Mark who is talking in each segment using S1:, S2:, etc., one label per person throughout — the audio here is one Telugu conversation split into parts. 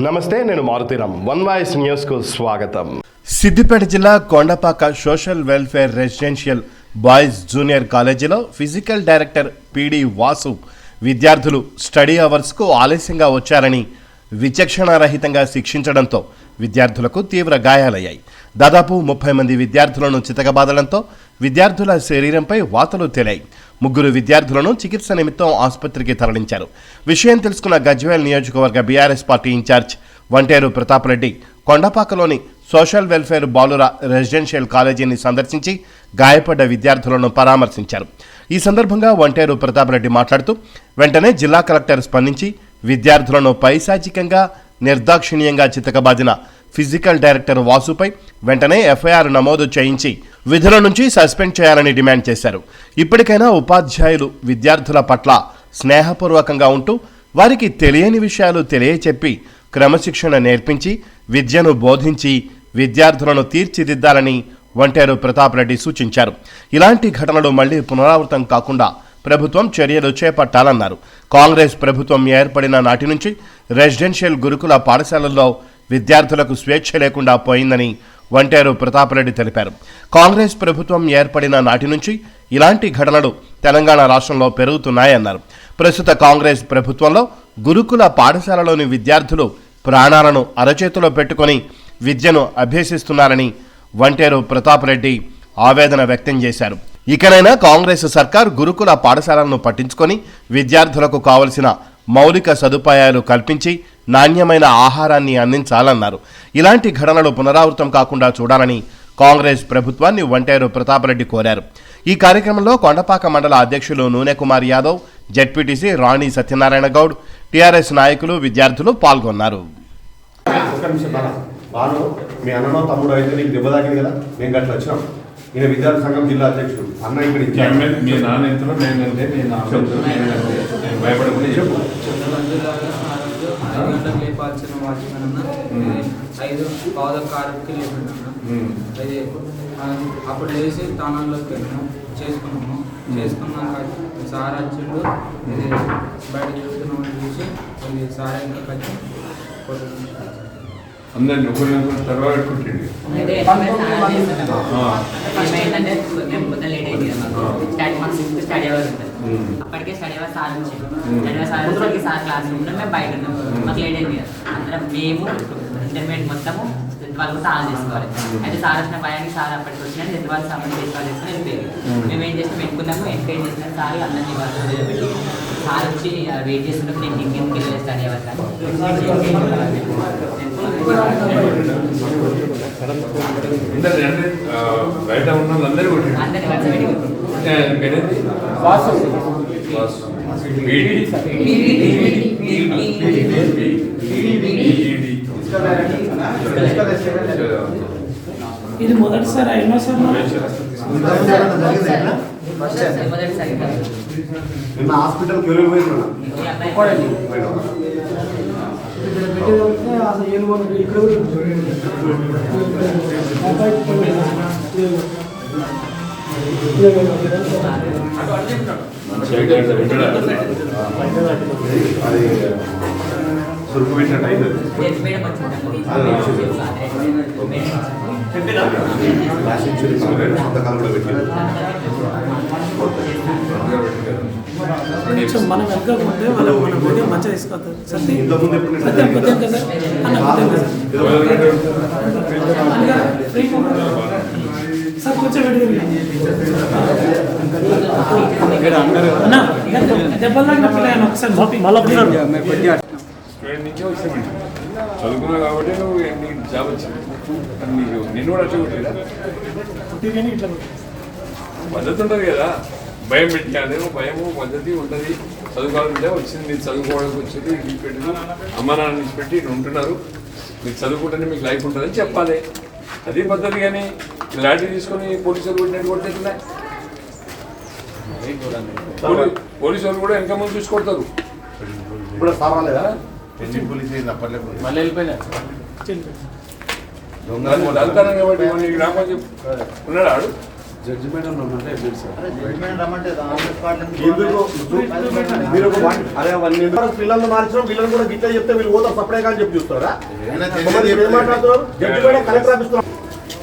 S1: నమస్తే, నేను మారుతీరామ్. వన్ వాయిస్ న్యూస్కు స్వాగతం.
S2: సిద్దిపేట జిల్లా Kondapaka social welfare residential boys junior కాలేజీలో ఫిజికల్ డైరెక్టర్ పిడి వాసు విద్యార్థులు స్టడీ అవర్స్కు ఆలస్యంగా వచ్చారని విచక్షణారహితంగా శిక్షించడంతో విద్యార్థులకు తీవ్ర గాయాలయ్యాయి. దాదాపు 30 మంది విద్యార్థులను చితకబాదడంతో విద్యార్థుల శరీరంపై వాతలు తేలాయి. 3 విద్యార్థులను చికిత్స నిమిత్తం ఆసుపత్రికి తరలించారు. విషయం తెలుసుకున్న గజ్వేల్ నియోజకవర్గ BRS party incharge Vanteru Pratap Reddy కొండపాకలోని సోషల్ వెల్ఫేర్ బాలుర రెసిడెన్షియల్ కాలేజీని సందర్శించి గాయపడ్డ విద్యార్థులను పరామర్శించారు. ఈ సందర్భంగా వంటేరు ప్రతాప్ రెడ్డి మాట్లాడుతూ వెంటనే జిల్లా కలెక్టర్ స్పందించి విద్యార్థులను పైశాచికంగా నిర్దాక్షిణ్యంగా చితకబాదిన ఫిజికల్ డైరెక్టర్ వాసుపై వెంటనే ఎఫ్ఐఆర్ నమోదు చేయించి విధుల నుంచి సస్పెండ్ చేయాలని డిమాండ్ చేశారు. ఇప్పటికైనా ఉపాధ్యాయులు విద్యార్థుల పట్ల స్నేహపూర్వకంగా ఉంటూ వారికి తెలియని విషయాలు తెలియచెప్పి క్రమశిక్షణ నేర్పించి విద్యను బోధించి విద్యార్థులను తీర్చిదిద్దాలని వంటేరు ప్రతాప్ రెడ్డి సూచించారు. ఇలాంటి ఘటనలు మళ్లీ పునరావృతం కాకుండా ప్రభుత్వం చర్యలు చేపట్టాలన్నారు. కాంగ్రెస్ ప్రభుత్వం ఏర్పడిన నాటి నుంచి రెసిడెన్షియల్ గురుకుల పాఠశాలల్లో విద్యార్థులకు స్వేచ్ఛ లేకుండా పోయిందని వంటేరు ప్రతాప్ రెడ్డి తెలిపారు. కాంగ్రెస్ ప్రభుత్వం ఏర్పడిన నాటి నుంచి ఇలాంటి ఘటనలు తెలంగాణ రాష్ట్రంలో పెరుగుతున్నాయన్నారు. ప్రస్తుత కాంగ్రెస్ ప్రభుత్వంలో గురుకుల పాఠశాలలోని విద్యార్థులు ప్రాణాలను అరచేతిలో పెట్టుకొని విద్యను అభ్యసిస్తున్నారని వంటేరు ప్రతాప్ రెడ్డి ఆవేదన వ్యక్తం చేశారు. ఇకనైనా కాంగ్రెస్ సర్కార్ గురుకుల పాఠశాలలను పట్టించుకొని విద్యార్థులకు కావలసిన మౌలిక సదుపాయాలు కల్పించి నాణ్యమైన ఆహారాన్ని అందించాలన్నారు. ఇలాంటి ఘటనలు పునరావృతం కాకుండా చూడాలని కాంగ్రెస్ ప్రభుత్వాన్ని వంటేరు ప్రతాప్ రెడ్డి కోరారు. ఈ కార్యక్రమంలో కొండపాక మండల అధ్యక్షులు నూనె కుమార్ యాదవ్, జెడ్పీటీసీ రాణి సత్యనారాయణ గౌడ్, టీఆర్ఎస్ నాయకులు, విద్యార్థులు పాల్గొన్నారు.
S3: మీ అన్ననో తమ్ముడు అయితే నీకు దెబ్బ తాకింది కదా, మేము గట్ల వచ్చినాం. ఈయన విద్యార్థి సంఘం జిల్లా అధ్యక్షుడు. అన్న ఇక్కడ
S4: మీ నాన్న ఎంతలో నేనంటే భయపడకుండా చెప్పు.
S5: 5 గంటలకు లేపాల్సిన వాచ్మెన్ అన్న 5:15కి లేపండి. అప్పుడు లేచి స్థానంలోకి వెళ్ళినాం, చేసుకున్నాక సార్ వచ్చిండు. బయట చూస్తున్నామని చూసి సార్ ఇంకా వచ్చి
S4: అందరినీ ఒకరిని తర్వాత పెట్టుకుంటుంది.
S6: అప్పటికే స్టడీ అవర్ సార్ వచ్చి సార్ క్లాస్ రూమ్లో మేము బయట ఉన్నాం. మాకు లేట్ అయింది. అందరం మేము ఇంటర్మీడియట్ మొత్తము వాళ్ళు సార్ చేసుకోవాలి. అయితే సార్ వచ్చిన భయానికి సార్ అప్పటికి వచ్చినట్టు ఎంత వాళ్ళు సామాన్ చేసుకోవాలి చేసుకుని వెళ్ళిపోయారు. మేము ఏం చేసినాం, పెట్టుకున్నాము. ఎంకరేజ్ చేసిన సార్ అందరినీ వాళ్ళు పెట్టి సార్ వచ్చి వెయిట్ చేస్తున్నప్పుడు నేను ఇంకెందుకు వెళ్ళలేదు స్టడీ అవర్ కానీ
S4: బయట ఉన్న అందరూ
S7: ఇది మొదటిసారి అయినా సార్
S3: హాస్పిటల్ అది సురుకు పెట్టినట్టు అయింది. సంతకాలు కూడా పెట్టింది.
S7: మనం వెనకకుంటే వాళ్ళు మన వీడియో మంచిగా తీసుకొస్తారు. సార్ కొంచెం అన్న దెబ్బలు తాగిన పిల్లలు ఒకసారి
S4: నుంచే వచ్చామండి. చదువుకున్నావు కాబట్టి నువ్వు నీకు జాబ్ వచ్చింది. నీకు నిన్ను కూడా వచ్చి పద్ధతి ఉంటుంది కదా, భయం పెట్టాలి. భయము పద్ధతి ఉంటుంది. చదువుకోవాలంటే వచ్చింది, చదువుకోవడానికి వచ్చింది, ఇంటికి పెట్టి అమ్మ నాన్న నుంచి పెట్టి ఉంటున్నారు. మీకు చదువుకుంటేనే మీకు లైఫ్ ఉంటుందని చెప్పాలి. అది పద్ధతి. కానీ లాఠీ తీసుకొని పోలీసులు కొట్టినట్టు కొట్టేస్తున్నాయి. పోలీసు వాళ్ళు కూడా ఇంకా ముందు చూసుకొడతారు.
S3: ఇప్పుడు సావాలేదా పోలీసు మళ్ళీ వెళ్ళిపోయినా
S4: దొంగతనం కాబట్టి గ్రామం ఉన్నాడు.
S3: అరే పిల్లల్ని మార్చడం వీళ్ళని కూడా గిట్లా చెప్తే వీళ్ళు పోతారు సపరేట్ అని చెప్పి చూస్తారా ఏం మాట్లాడుతున్నారు జడ్జి మేడం కలెక్టర్ ఆఫీస్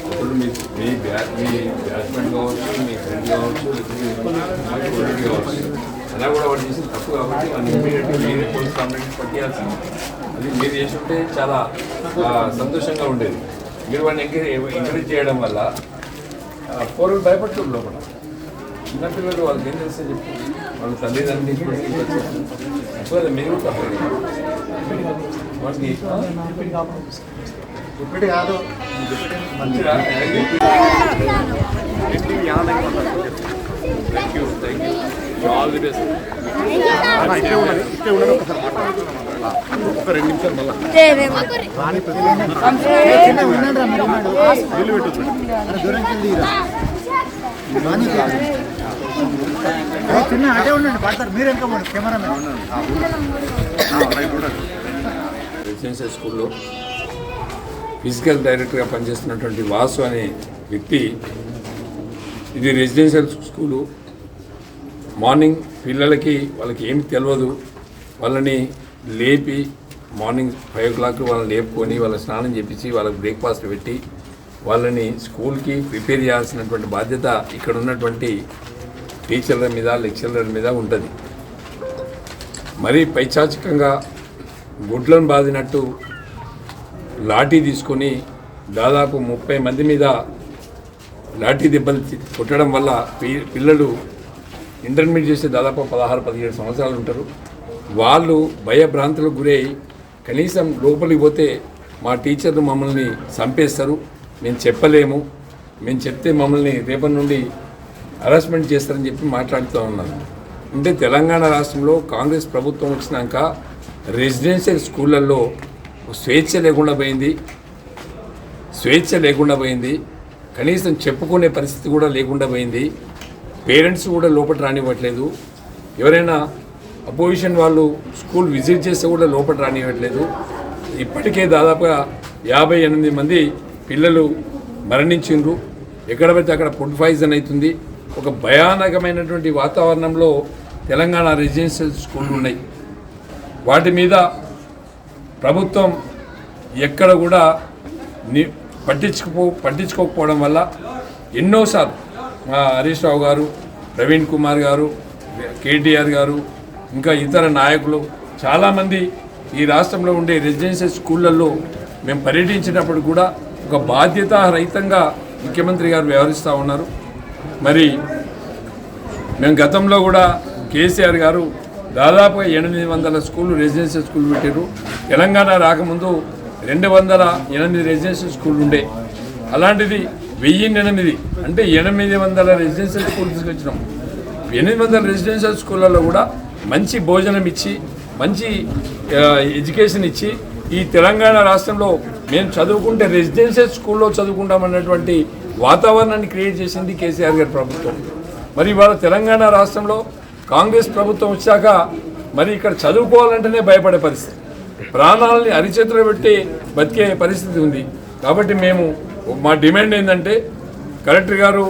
S4: ఇప్పుడు మీ బ్యాట్స్మెన్ కావచ్చు, మీ ఫ్రెండ్ కావచ్చు, స్టూడెంట్ కావచ్చు, అలా కూడా వాడు చేసిన తప్పు కాబట్టి వాళ్ళు ఇమీడియట్గా మీరే పోలీస్ కంప్లైంట్ పట్టేయాల్సింది. అది మీరు చేసి ఉంటే చాలా సంతోషంగా ఉండేది. మీరు వాడిని ఎంకరేజ్ చేయడం వల్ల పూర్వం భయపడుతుంది లోపల. చిన్నపిల్లలు వాళ్ళకి ఏం చేస్తే చెప్పి వాళ్ళ తల్లిదండ్రులు తీసుకొచ్చి మీరు తప్పదు వాళ్ళకి
S3: ఇప్పటి కాదు
S4: మంచిగా thank you all the best.
S3: ఒక 2 నిమిషాలు
S8: అదే ఉండండి పడతారు మీరు ఎంత కెమెరా
S4: రెసిడెన్షియల్ స్కూల్లో ఫిజికల్ డైరెక్టర్గా పనిచేస్తున్నటువంటి వాసు అనే వ్యక్తి, ఇది రెసిడెన్షియల్ స్కూలు, మార్నింగ్ పిల్లలకి వాళ్ళకి ఏమి తెలియదు, వాళ్ళని లేపి మార్నింగ్ 5 o'clock వాళ్ళని లేపుకొని వాళ్ళ స్నానం చేపించి వాళ్ళకి బ్రేక్ఫాస్ట్ పెట్టి వాళ్ళని స్కూల్కి ప్రిపేర్ చేయాల్సినటువంటి బాధ్యత ఇక్కడ ఉన్నటువంటి టీచర్ల మీద లెక్చరర్ల మీద ఉంటుంది. మరీ పైచాచికంగా గుడ్లను బాదినట్టు లాఠీ తీసుకొని దాదాపు 30 మంది మీద లాఠీ దెబ్బలు కొట్టడం వల్ల పిల్లలు ఇంటర్మీడియట్ చేస్తే దాదాపు 16-17 సంవత్సరాలు ఉంటారు. వాళ్ళు భయభ్రాంతులకు గురై కనీసం లోపలికి పోతే మా టీచర్లు మమ్మల్ని చంపేస్తారు, మేము చెప్పలేము, మేము చెప్తే మమ్మల్ని రేపటి నుండి హరాస్మెంట్ చేస్తారని చెప్పి మాట్లాడుతూ ఉన్నారు. అంటే తెలంగాణ రాష్ట్రంలో కాంగ్రెస్ ప్రభుత్వం వచ్చినాక రెసిడెన్షియల్ స్కూళ్ళల్లో స్వేచ్ఛ లేకుండా పోయింది, కనీసం చెప్పుకునే పరిస్థితి కూడా లేకుండా పోయింది. పేరెంట్స్ కూడా లోపల రానివ్వట్లేదు. ఎవరైనా అపోజిషన్ వాళ్ళు స్కూల్ విజిట్ చేస్తే కూడా లోపల రానివ్వట్లేదు. ఇప్పటికే దాదాపుగా 58 మంది పిల్లలు మరణించిండ్రు. ఎక్కడ పడితే అక్కడ ఫుడ్ పాయిజన్ అవుతుంది. ఒక భయానకమైనటువంటి వాతావరణంలో తెలంగాణ రెసిడెన్షియల్ స్కూళ్ళు ఉన్నాయి. వాటి మీద ప్రభుత్వం ఎక్కడ కూడా పట్టించుకోకపోవడం వల్ల ఎన్నోసార్లు హరీష్ రావు గారు, ప్రవీణ్ కుమార్ గారు, కేటీఆర్ గారు, ఇంకా ఇతర నాయకులు చాలామంది ఈ రాష్ట్రంలో ఉండే రెసిడెన్షియల్ స్కూళ్ళల్లో మేము పర్యటించినప్పుడు కూడా ఒక బాధ్యతారహితంగా ముఖ్యమంత్రి గారు వ్యవహరిస్తూ ఉన్నారు. మరి మేము గతంలో కూడా కేసీఆర్ గారు దాదాపుగా 800 స్కూళ్ళు రెసిడెన్షియల్ స్కూళ్ళు పెట్టారు. తెలంగాణ రాకముందు 208 రెసిడెన్షియల్ స్కూళ్ళు ఉండే, అలాంటిది 1008 అంటే 800 రెసిడెన్షియల్ స్కూల్ తీసుకొచ్చినాం. 800 రెసిడెన్షియల్ స్కూళ్ళలో కూడా మంచి భోజనం ఇచ్చి, మంచి ఎడ్యుకేషన్ ఇచ్చి, ఈ తెలంగాణ రాష్ట్రంలో మేము చదువుకుంటే రెసిడెన్షియల్ స్కూల్లో చదువుకుంటామన్నటువంటి వాతావరణాన్ని క్రియేట్ చేసింది కేసీఆర్ గారి ప్రభుత్వం. మరి ఇవాళ తెలంగాణ రాష్ట్రంలో కాంగ్రెస్ ప్రభుత్వం వచ్చాక మరి ఇక్కడ చదువుకోవాలంటేనే భయపడే పరిస్థితి, ప్రాణాలని అరిచేతిలో పెట్టి బతికే పరిస్థితి ఉంది. కాబట్టి మా డిమాండ్ ఏంటంటే కలెక్టర్ గారు,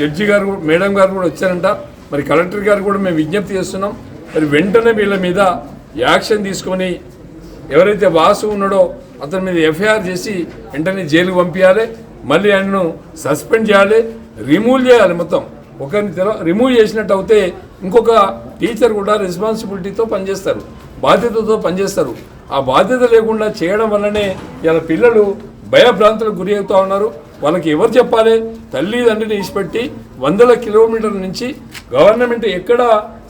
S4: జడ్జి గారు, మేడం గారు కూడా వచ్చారంట. మరి కలెక్టర్ గారు కూడా మేము విజ్ఞప్తి చేస్తున్నాం, మరి వెంటనే వీళ్ళ మీద యాక్షన్ తీసుకొని ఎవరైతే వాసు ఉన్నాడో అతని మీద ఎఫ్ఐఆర్ చేసి వెంటనే జైలుకు పంపించాలి. మళ్ళీ ఆయనను సస్పెండ్ చేయాలి, రిమూవ్ చేయాలి. మొత్తం ఒకరిని రిమూవ్ చేసినట్టు అయితే ఇంకొక టీచర్ కూడా రెస్పాన్సిబిలిటీతో పనిచేస్తారు, బాధ్యతతో పనిచేస్తారు. ఆ బాధ్యత లేకుండా చేయడం వల్లనే ఇలా పిల్లలు భయభ్రాంతులకు గురి అవుతూ ఉన్నారు. వాళ్ళకి ఎవరు చెప్పాలి? తల్లిదండ్రిని ఇచ్చిపెట్టి 100 కిలోమీటర్ల నుంచి గవర్నమెంట్ ఎక్కడ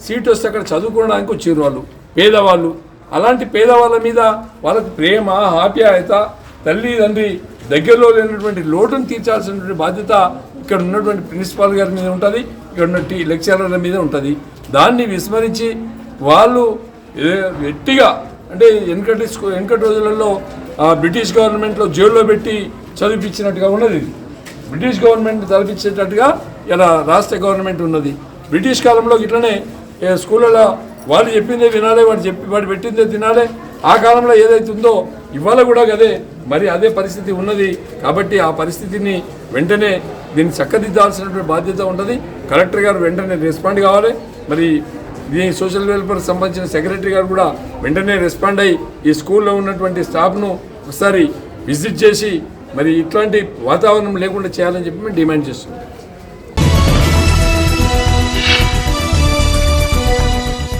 S4: సీట్ వస్తే అక్కడ చదువుకోవడానికి వచ్చారు వాళ్ళు, పేదవాళ్ళు. అలాంటి పేదవాళ్ళ మీద వాళ్ళకు ప్రేమ, ఆప్యాయత, తల్లిదండ్రి దగ్గరలో లేనటువంటి లోటును తీర్చాల్సినటువంటి బాధ్యత ఇక్కడ ఉన్నటువంటి ప్రిన్సిపాల్ గారి మీద ఉంటుంది, ఇక్కడ ఉన్న లెక్చరర్ల మీద ఉంటుంది. దాన్ని విస్మరించి వాళ్ళు గట్టిగా అంటే వెనకటి రోజులలో బ్రిటిష్ గవర్నమెంట్లో జైల్లో పెట్టి చదివించినట్టుగా ఉన్నది. బ్రిటిష్ గవర్నమెంట్ చదివించేటట్టుగా ఇలా రాష్ట్ర గవర్నమెంట్ ఉన్నది. బ్రిటిష్ కాలంలో ఇట్లనే స్కూళ్ళలో వాళ్ళు చెప్పిందే వినాలి, వాడు పెట్టిందే తినాలి. ఆ కాలంలో ఏదైతే ఉందో ఇవాళ కూడా కదే మరి అదే పరిస్థితి ఉన్నది. కాబట్టి ఆ పరిస్థితిని వెంటనే దీన్ని చక్కదిద్దాల్సినటువంటి బాధ్యత ఉంటుంది. కలెక్టర్ గారు వెంటనే రెస్పాండ్ కావాలి. మరి దీని సోషల్ వెల్ఫేర్ సంబంధించిన సెక్రటరీ గారు కూడా వెంటనే రెస్పాండ్ అయ్యి ఈ స్కూల్లో ఉన్నటువంటి స్టాఫ్ను ఒకసారి విజిట్ చేసి మరి ఇట్లాంటి వాతావరణం లేకుండా చేయాలని చెప్పి మేము డిమాండ్ చేస్తున్నాం.